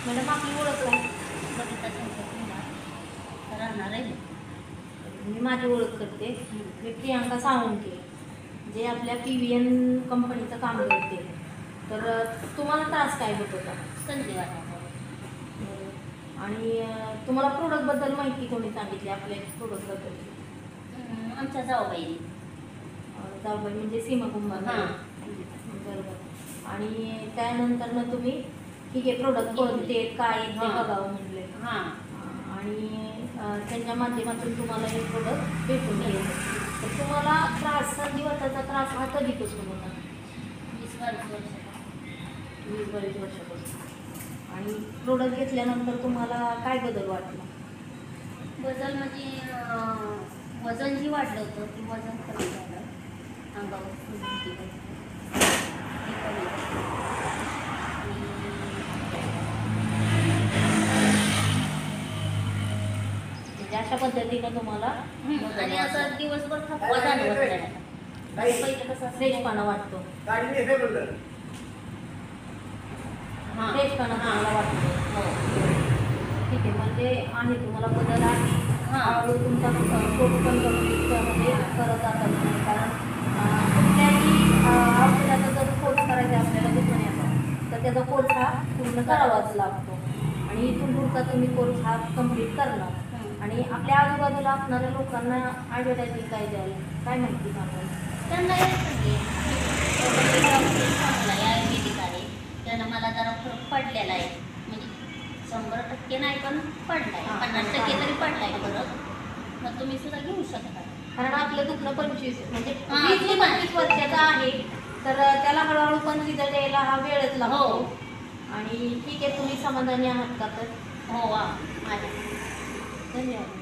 Madam आपली ओळख काय? बबिता शंकर कुंभार, राहणार आहे. मी माझी ओळख करते. मी प्रियांका साळुंखे, जे आपल्या PVN कंपनीचं काम करते. तर तुम्हाला त्रास काय होत होता? संधी वाटायला. आणि तुम्हाला प्रोडक्टबद्दल माहिती कोणी सांगितली आपल्या प्रोडक्टबद्दल? आमच्या जाऊबाई. जाऊबाई म्हणजे सीमा कुंभार. हां. बरोबर. आणि त्यानंतर ना तुम्ही ठीक आहे प्रोडक्ट कोणते काय आहेत ते बघावं म्हणले. हां. आणि त्यांच्या माध्यमातून तुम्हाला हे प्रोडक्ट भेटून गेले. तर तुम्हाला त्रास संधिवाताचा त्रास हा कधीपासून होता? 20-22 वर्ष. 20-22 वर्षापासून. आणि प्रोडक्ट घेतल्यानंतर तुम्हाला काय बदल वाटला? बदल म्हणजे वजन जी वाढलं होतं ते वजन कमी झालं. अंगावर फुलकी ते कमी झालं. म्हणजे अशा पद्धतीनं तुम्हाला आणि असं दिवसभर थकवा जाणवत नाही. पहिलं कसं फ्रेशपणा वाटतो. हां. फ्रेशपणा तुम्हाला वाटतो. हो. ठीक आहे. म्हणजे आहे तुम्हाला बदल आहे. हां. हळूहळू तुमचा पोट पण कमी करत जाता तुम्ही. कारण कुठल्याही औषधाचा जर कोर्स करायचा आपल्याला दुखण्याचा तर त्याचा कोर्स हा पूर्ण करावाच लागतो. आणि इथून पुढचा तुम्ही कोर्स हा कंप्लीट करणार. आणि आपल्या आजूबाजूला असणाऱ्या लोकांना ॲडव्हर्टायझिंग काय द्याल? काय माहिती सांगाल? त्यांना हे सांगेल चांगला आहे, आयुर्वेदिक आहे. त्यानं मला जरा फरक पडलेला आहे. म्हणजे 100% नाही पण पडला आहे. 50% तरी पडला आहे फरक. मग तुम्ही सुद्धा घेऊ शकता. कारण आपलं दुखणं 25 म्हणजे हां. 20 ते 25 वर्षाचा आहे. तर त्याला हळूहळू पण रिझल्ट यायला हा वेळच लागतो. हो. आणि ठीक आहे तुम्ही समाधानी आहात का? तर हो आहे. धन्यवाद.